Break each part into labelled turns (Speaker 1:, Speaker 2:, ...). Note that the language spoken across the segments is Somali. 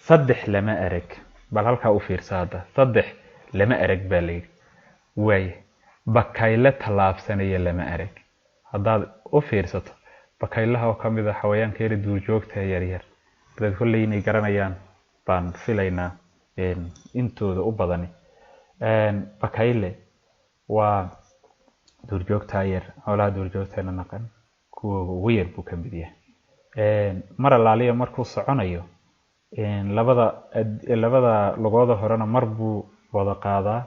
Speaker 1: saddex lama arag bal halkaa u fiirsaada saddex lama arag baa la yidhi waaye bakayle tallaabsanaya lama arag haddaad u fiirsato bakaylaha oo ka mid a xawayaanka yar duurjoogta yaryar dad kolley inay garanayaan baan filaynaa intooda u badani bakayle waa duurjoogta yar xoolaha duurjoogtana naqan kuwa ugu yar buu ka mid yahay mar allaaliya markuu soconayo labada lugooda horena mar buu wada qaadaa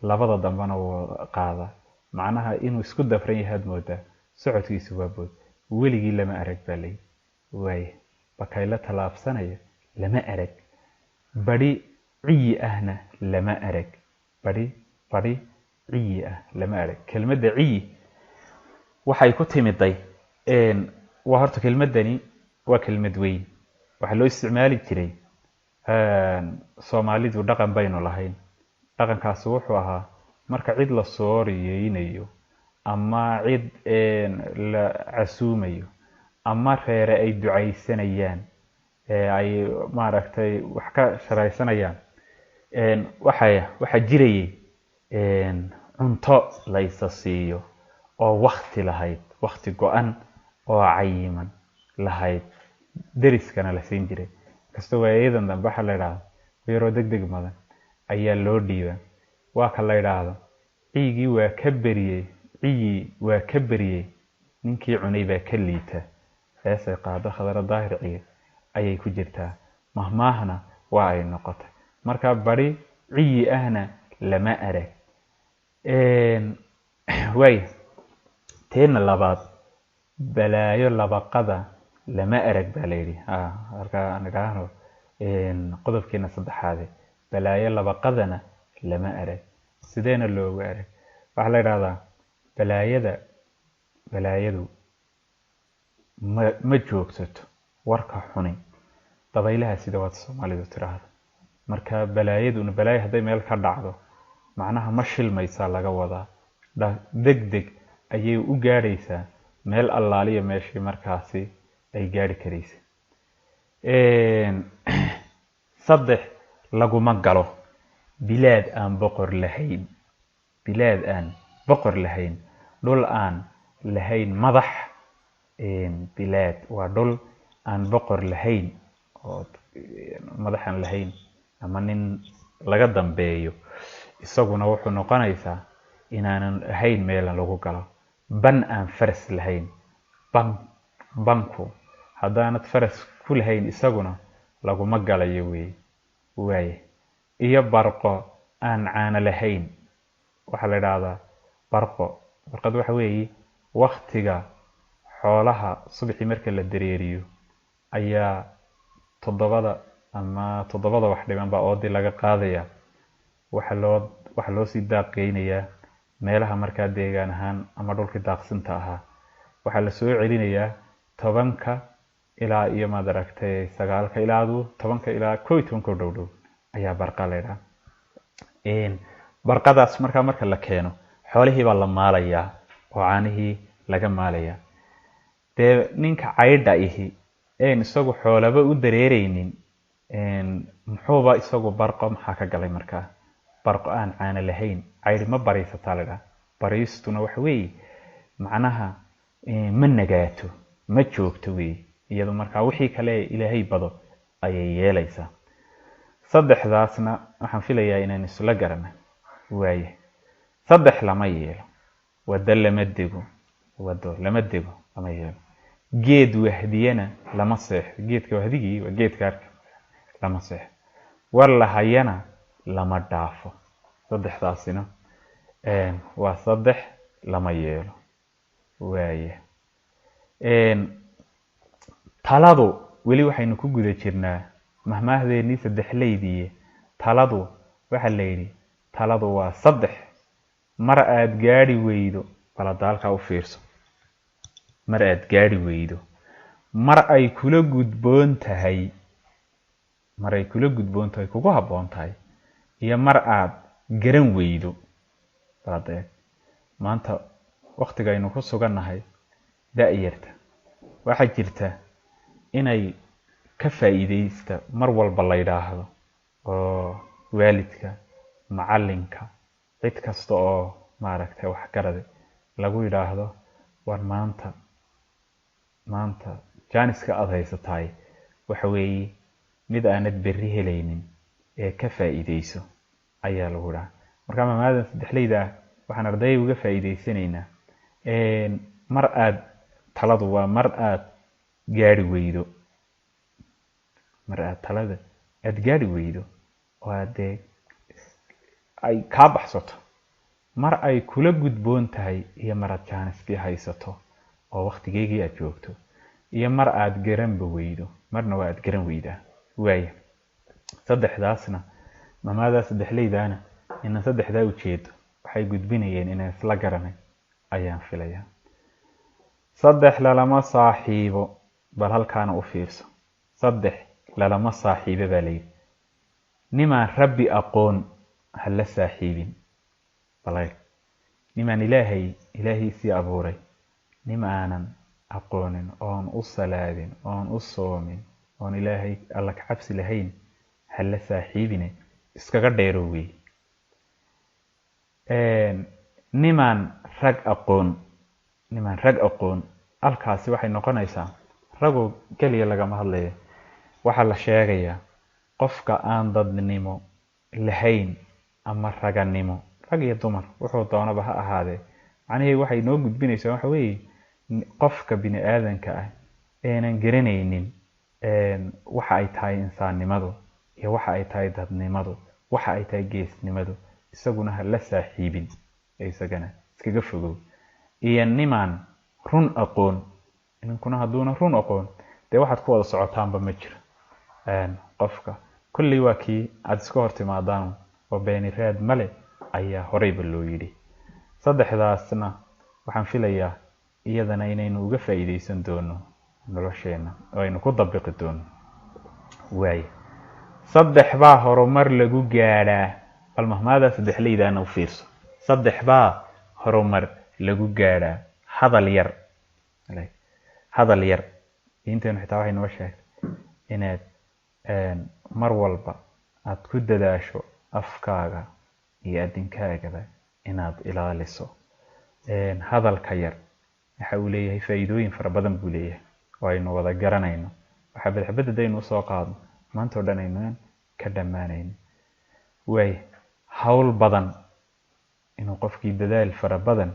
Speaker 1: labada dambena wada qaadaa macnaha inuu isku dafran yahay aad moodaa socodkiisu waa bood weligii lama arag baa layidhi waaye bakaylo tallaabsanaya lama arag bari ciyi ahna lama arag bari ciyi ah lama arag kelmadda ciyi waxay ku timiday waa horta kelmaddani waa kelmad weyn waxaa loo isticmaali jiray soomaalidu dhaqan baynu lahayn dhaqankaasi wuxuu ahaa marka cid la soo riyeynayo ama cid la casuumayo ama reere ay ducaysanayaan ay maaragtay wax ka sharaysanayaan waxaa jirayay cunto la isa siiyo oo wakti lahayd wakti go-an oo cayiman lahayd deriskana la siin jiray kastoo waayadan dambe waxaa la idhaahdo yaroo deg deg madan ayaa loo dhiibaa waa ka la idhaahdo ciyigii waa ka beriyey ninkii cunay baa ka liita heesay qaado khadaro daahir ciid ayay ku jirtaa mahmaahna waa ay noqotay marka bari ciyi ahna lama arag waay teena labaad balaayo labaqada lama arag baa layidhi halkaa aan idhaahno qodobkeena saddexaade balaayo labaqadana lama arag sideena loogu arag waxaa la idhahdaa balaayadu ma joogsato warka xuni dabaylaha sida waad soomaalidu tiraahdo marka balaayo hadday meel ka dhacdo macnaha ma shilmaysaa laga wadaa deg deg ayay u gaadhaysaa meel allaaliya meeshii markaasi ay gaadhi karaysa saddex laguma galo bilaad aan boqor lahayn dhul aan lahayn madax bilaad waa dhul aan boqor lahayn oo madax aan lahayn ama nin laga dambeeyo isaguna wuxuu noqonaysaa inaanan ahayn meelan lagu galo ban aan faras lahayn banku haddaanad faras ku lahayn isaguna laguma galayo waaye iyo barqo aan caano lahayn waxaa la idhaahdaa barqad waxa weeye waktiga xoolaha subaxii marka la dareeriyo ayaa toddobada wax dhiman baa oodii laga qaadaya waxaa loo sii daaqgeynayaa meelaha markaa deegaan ahaan ama dhulkii daaqsinta ahaa waxaa la soo celinayaa 10 ilaa iyo maad aragtay 9 ilaa 10 ilaa 11 dhow ayaa barqa leedahay barqadaas marka la keeno xoolihii baa la maalayaa oo caanihii laga maalayaa dee ninka caydha ihi isagu xoolaba u dareereynin muxuuba isagu barqo maxaa ka galay markaa barqo aan caana lahayn caydhi ma baraysataa ladhaa baraystuna waxa weeye macnaha ma nagaato ma joogto weeye iyadu markaa wixii kale ilaahay bado ayay yeelaysaa saddexdaasna waxaan filayaa inaan isla garana waaye saddex lama yeelo wado lama dego lama yeelo geed wahdiyana lama seexo geedka wahdigii waa geedka arka lama seexo war lahayana lama dhaafo saddexdaasina waa saddex lama yeelo waaye taladu weli waxaynu ku guda jirnaa mahmaahdeenii saddexleydiiye taladu waxa la yidhi taladu waa saddex mar aad gaadhi weydo baladaalka u fiirso mar aad gaadhi weydo mar ay kula gudboon tahay kugu habboon tahay iyo mar aad garan weydo baladeeg maanta waqtigaynu ku sugannahay da'yarta waxaa jirta inay ka faa'iideysta mar walba la yidhaahdo oo waalidka macalinka cid kasta oo maaragtay wax garade lagu yidhaahdo war maanta jaaniska aad haysataay waxa weeye mid aanad berri helaynin ee ka faa'iideyso ayaa lagu dhaha. marka maamadan saddexleyda waxaan ardayda uga faa'iideysanaynaa mar aad taladu waa mar aad gaari weydo oo aad ay kaa baxsato, mar ay kula gudboon tahay iyo mar aad jaaniskii haysato oo waqtigeygii aad joogto, iyo mar aad garanba weydo, marna waa aad garan weydaa. waaya saddexdaasna maamada saddexleydaana inaan saddexdaa ujeedo waxay gudbinayeen inaan isla garanay ayaan filayaa. 3 lalama saaxiibo, bal halkaana u fiirso. 3 lalama saaxiibo baa layidhi. nimaan rabbi aqoon ha la saaxiibin. balay nimaan ilaahiisii abuuray nimaanan aqoonin, oon u salaadin, oon u soomin, oon ilaahay alla ka cabsi lahayn ha la saaxiibine iskaga dheero wey. nimaan rag aqoon halkaasi waxay noqonaysaa ragoo keliya lagama hadlaya, waxaa la sheegayaa qofka aan dadnimo lahayn ama raganimo, rag iyo dumar wuxuu doonaba ha ahaadee. macnaheedu waxay noo gudbinaysaa waxa weeye qofka bini aadanka ah eenan garanaynin waxa ay tahay insaannimadu iyo waxa ay tahay dadnimadu, waxa ay tahay geesnimadu, isaguna ha la saaxiibin, isagana iskaga fogow. iyo nimaan run aqoon, ninkuna hadduuna run aqoon dee waxaad ku wada socotaanba ma jiro. qofka kulley waa kii aad iska hortimaadaan oo beeniraad male ayaa horeyba loo yidhi. saddexdaasna waxaan filayaa iyadana inaynu uga faa'iideysan doono nolosheena oo aynu ku dabiqi doono. waaya 3 baa horumar lagu gaadhaa. bal mahmaada saddexleydaana u fiirso. 3 baa horumar lagu gaadhaa. hadal yar diinteenu xitaa waxay noo sheegtay inaad mar walba aad ku dadaasho afkaaga iyo adinkaagaba inaad ilaaliso. hadalka yar waxa uu leeyahay faa'iidooyin fara badan buu leeyahay oo aynu wada garanayno. waxa badxabad hadaynu usoo qaadno maanta oo dhan aynaan ka dhammaanayno. waaya hawl badan, inuu qofkii dadaal fara badan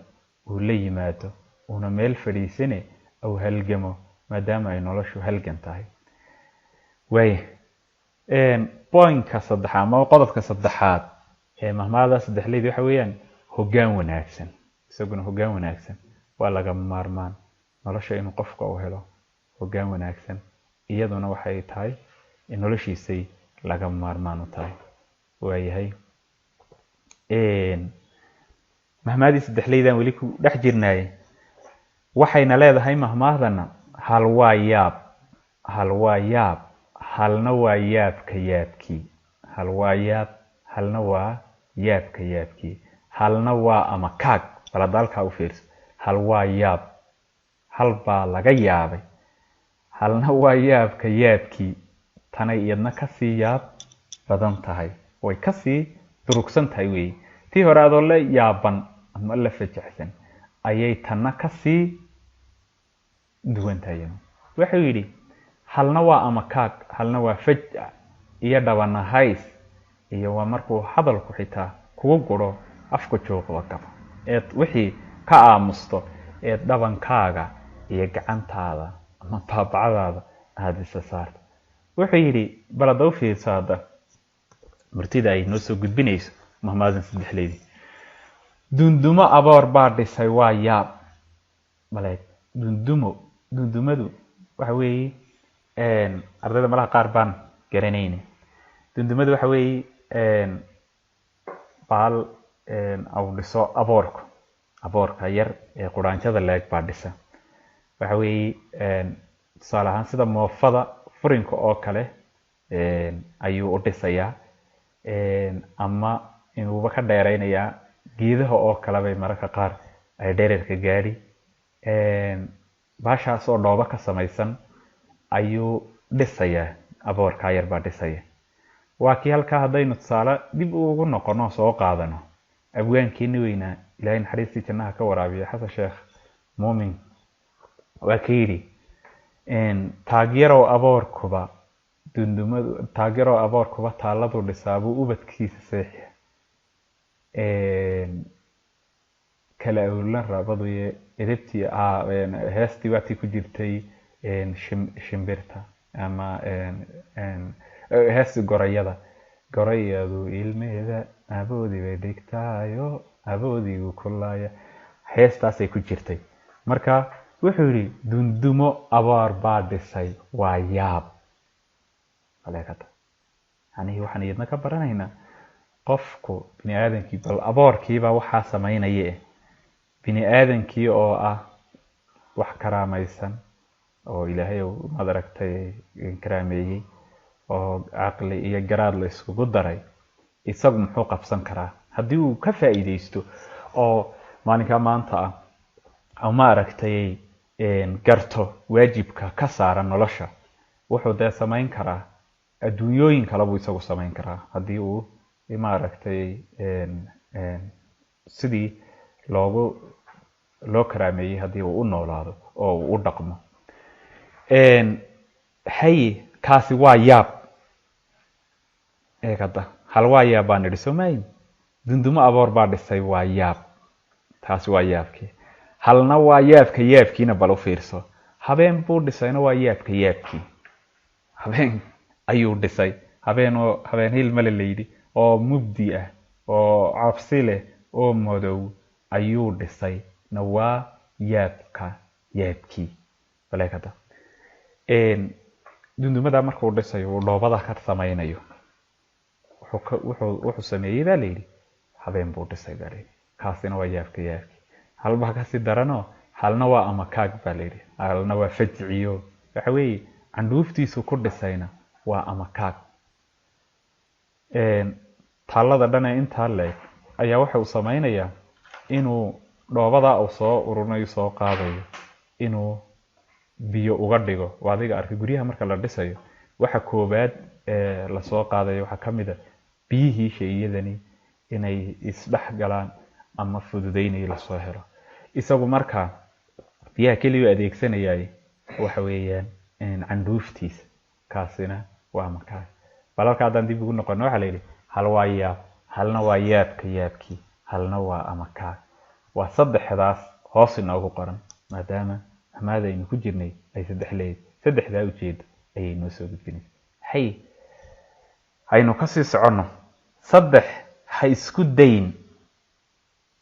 Speaker 1: uu la yimaado, una meel fadhiisane ou halgamo, maadaama ay noloshu halgan tahay. waaya pointka saddexaad ama qodobka saddexaad ee mahmaada saddexleyda waxa weeyaan hoggaan wanaagsan. isaguna hoggaan wanaagsan waa lagama maarmaan nolosha inuu qofka u helo hoggaan wanaagsan, iyaduna waxay tahay in noloshiisay lagama maarmaan u tahay. waayahay mahmaadii saddexleydan weli ku dhex jirnaaye waxayna leedahay mahmaadana hal waa yaab, halna waa yaabka yaabkii. hal waa yaab, halna waa yaabka yaabkii. halna waa ama kaag, bal hadda halkaa u fiirso. hal waa yaab, hal baa laga yaabay, halna waa yaabka yaabkii. tanay iyadna kasii yaab badan tahay, way kasii durugsan tahay weeye. tii hore adoo la yaaban ama la fajaxsan ayay tanna kasii duwan tahay. wuxuu yidhi halna waa ama kaag, halna waa fajac iyo dhabanahays, iyo waa markuu hadalku xitaa kugu guro afka joogda gaba eed wixii ka aamusto eed dhabankaaga iyo gacantaada ama baabacadaada aada isa saarto. wuxuu yidhi bal hadda u fiirso hadda martida ay noo soo gudbinayso mahmaadan saddexleydii. dundumo aboor baa dhisay waa yaab. baleed dundumadu waxa weeye ardayda malaha qaar baan garanayna. dundumadu waxa weeye baal au dhiso aboorka yar ee quraanjada leeg baa dhisa. waxa weeye tusaale ahaan sida moofada furinka oo kale ayuu u dhisayaa, ama inuuba ka dheeraynayaa geedaha oo kale bay mararka qaar ay dhererka gaadhi. baashaas oo dhoobo ka samaysan ayuu dhisaya aboorkaa yar baa dhisaya. waa kii halkaa haddaynu tusaale dib ugu noqono soo qaadano abwaankeeni weynaa ilaahay naxariistii jannaha ka waraabiya xasan sheekh muumin waa ka yidhi taageerow aboorkuba dundumadu taageerow aboorkuba taaladu dhisaabuu ubadkiisa seexiya kala awlan raabadu iyo edebtii heestii waatii ku jirtay shimbirta ama heesti gorayadu ilmeeda aboodii bay dhigtaayo aboodigu kulaaya heestaasay ku jirtay. marka wuxuu yidhi dundumo aboor baa dhisay waa yaab aleekata yani waxaan iyadna ka baranaynaa qofku bini aadankii bal aboorkiibaa waxaa samaynaya bini aadankii oo ah wax karaamaysan oo ilaahay maad aragtay karaameeyey oo caqli iyo garaad la iskugu daray isagu muxuu qabsan karaa haddii uu ka faa'iidaysto oo maalinkaa maanta ah ama ma aragtay garto waajibka ka saaran nolosha wuxuu dee samayn karaa adduunyooyin kale buu isagu samayn karaa haddii uu ma aragtay sidii loo karaameeyey haddii uu u noolaado oo uu u dhaqmo. haye kaasi waa yaab eegada hal waa yaab baan nidhi soomayn dundumo aboor baa dhisay waa yaab taasi waa yaabkii. halna waa yaabka yaabkiina bal u fiirso habeen buu dhisayna waa yaabka yaabkii habeen ayuu dhisay habeen hilmale layidhi oo mugdi ah oo cabsi leh oo madow ayuu dhisay na waa yaabka yaabkii baleekada dundumada markuu dhisayo uu dhoobada ka samaynayo wuxuu sameeyey baa layidhi habeen buu dhisay baa layidhi kaasina waa yaabka yaabkii. halbaa kasii daranoo halna waa amakaag baa layidhi halna waa fajciyo waxa weeye candhuuftiisu ku dhisayna waa amakaag. taallada dhane intaa leeg ayaa waxa uu samaynayaa inuu dhoobadaa uu soo ururinayo soo qaadayo inuu biyo uga dhigo. waa adiga arkay guryaha marka la dhisayo waxa koobaad lasoo qaadayo waxaa ka mid a biyihii shaeyadani inay isdhex galaan ama fududaynayo lasoo helo. isagu markaa biyaha keliya adeegsanayay waxa weeyaan candhuuftiisa kaasina waa makaag. bal halka haddaan dib ugu noqono waxaa layidhi hal waa yaab halna waa yaabka yaabkii halna waa amakaag. waa saddexdaas hoos inoogu qoran maadaama ahmaada aynu ku jirnay ay saddex leeyihiin saddexdaa ujeedo ayay noo soo gudbinaysa. haynu kasii soconno saddex ha isku dayn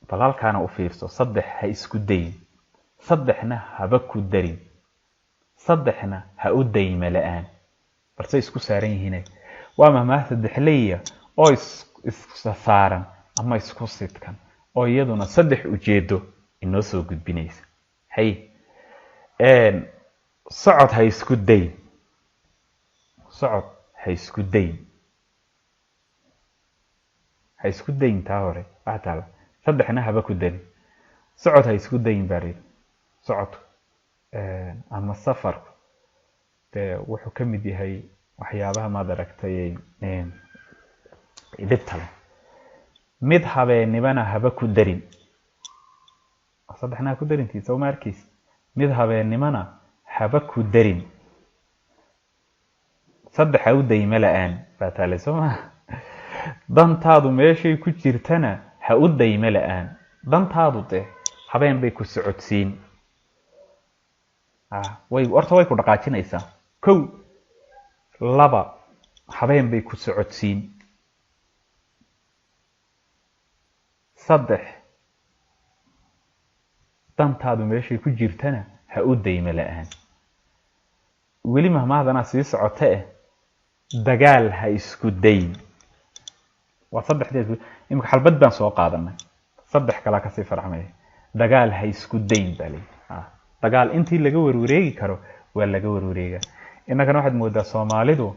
Speaker 1: bal halkaana u fiirso saddex ha isku dayn saddexna haba ku darin saddexna ha u dayma la-aan balse isku saaran yihiin. waa mahmaah saddexleya oo saaran ama isku sidkan oo iyaduna saddex ujeedo inoo soo gudbinaysa. socod ha isku dayn socod ha isku dayn ha isku dayn taa hore waxaa taala saddexna haba ku darin socod ha isku dayn baa layidhi. socodku ama safarku dee wuxuu ka mid yahay waxyaabaha maad aragtay dhibta leh. mid habeennimana haba ku darin saddexna ha ku darintiisa uma arkaysa mid habeennimana haba ku darin saddex ha u dayma la-aan baa taale soo maha. dantaadu meeshay ku jirtana ha u dayma la-aan dantaadu dee habeen bay ku socodsiin horta way ku dhaqaajinaysaa. 1 2 habeen bay ku socodsiin. 3 dantaadu meeshay ku jirtana ha u dayma la-aan. weli mahmahdana sii socota dagaal ha isku dayn. waa saddexdeed imika xalbad baan soo qaadanay saddex kala kasii farxmay dagaal ha isku dayn baa leeyahay. dagaal intii laga warwareegi karo waa laga warwareega. innagana waxaad moodaa Soomaalidu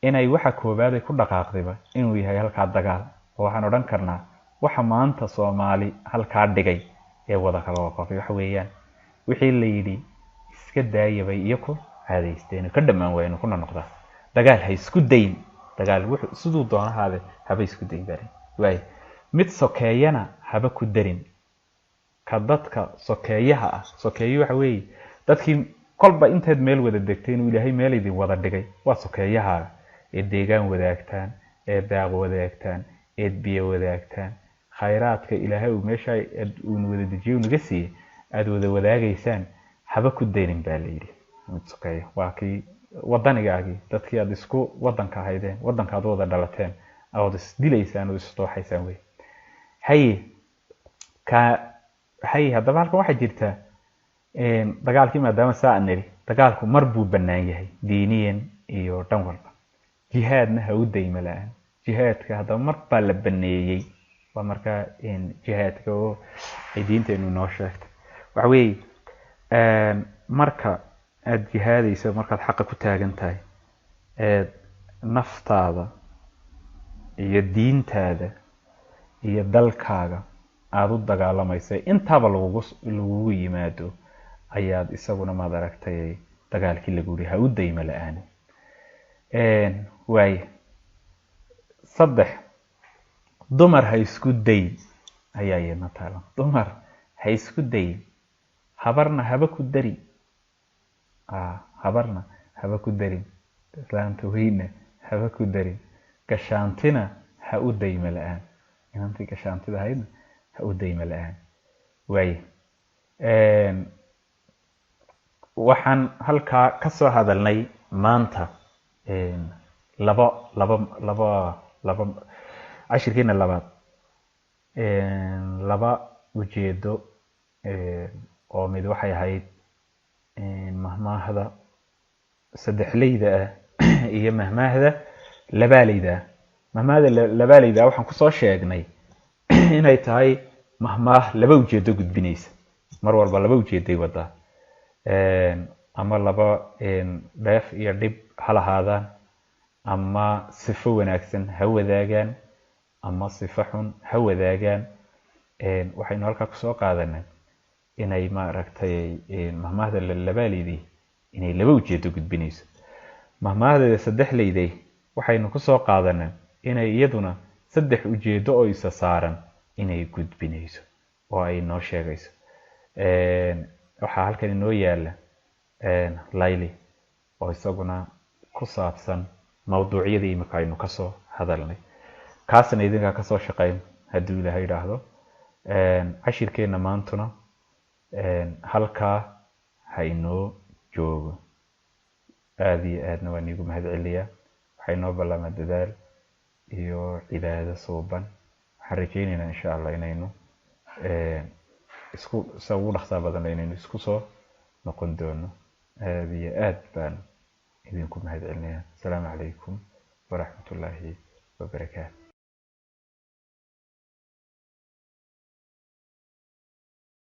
Speaker 1: inay waxa koobaad ay ku dhaqaaqdayba inuu yahay halka dagaal. waxaan odhan karnaa waxa maanta Soomaali halka dhigay ee wada kala waqafay waxa weeyaan wixii la yidhi iska daayay iyagu caadaysteen ka dhamaan waayeen kuna noqdaa dagaal ha isku dayn dagaal wuxuu sidoo doonahaade haba isku dayn barin way mid sokeeyana haba ku darin ka dadka sokeeyaha ah sokeeyo waxa weey dadkii kolba inteed meel wada degteen uu ilaahay meel idin wada dhigay waa sokeeyaha ee deegaan wadaagtaan ee daaq wadaagtaan ee biyo wadaagtaan khayraadka ilaahay uu meesha uu wada dejiyo naga siiyay aad wada wadaagaysaan haba ku daynin baa la yiri mid sokeeyo waa kii wadanigaagii dadkii aad isku wadanka ahaydeen wadanka aad wada dhalateen aad is dilaysaan oo is tooxaysaan way hay hadaba halkan waxa jirta dagaalkii maadaama saa niri dagaalku mar buu banaan yahay diiniyan iyo dhan walba jihaadna ha u dayma la'aan jihaadka hadaba mar baa la baneeyay waa marka jihaadka oo ay diinteenu noo sheegtay waxa weey marka aad jihaadayso markaad xaq ku taagan tahay naftaada iyo diintaada iyo dalkaaga aad u dagaalamayso intaaba lagu yimaado ayaad isaguna ma aragtay dagaalkii lagu yiri ha u dayma la'aan way saddex dumar ha isku day ayaa iyana taala dumar ha isku day habarna haba ku dari habarna haba ku darin islaanta weyna haba ku darin gashaantina ha u dayma la'aan inantii gashaantida hayna ha u dayma la'aan way waxaan halkaa ka soo hadalnay maanta laba cashirkeena labaad laba ujeedo oo mid waxay ahayd mahmaahda saddexleyda ah iyo mahmaahda labaaleyda mahmaahda labaaleyda waxaan ku soo sheegnay inay tahay mahmaah laba ujeedo gudbinaysa mar walba laba ujeeday wada ama laba dheef iyo dhib halahaadaan ama sifo wanaagsan ha wadaagaan ama sifo xun ha wadaagaan waxaynu halkaa ku soo qaadanay inay ma aragtay mahmaahda labaaleyda inay laba ujeedo gudbinayso mahmaahda saddexleyda waxaynu ku soo qaadanay inay iyaduna saddex ujeedo oo isa saaran inay gudbinayso oo ay noo sheegayso waxa halkan inoo yaala layli oo isaguna ku saabsan mawduucyadii imika aynu ka soo hadalnay kaasna idinka ka soo shaqeyn haddii ilaahay yiraahdo cashirkeena maantuna halkaa ha inoo joogo aad iyo aadna waan iigu mahadceliyaa waxay noo ballama dadaal iyo cibaado suuban waxaan rajaynaynaa insha allah inaynu isku ugu dhaqsaa badan inaynu isku soo noqon doono aad iyo aad baan idinku mahadcelinayaa asalaamu calaykum waraxmatullaahi wabarakaatu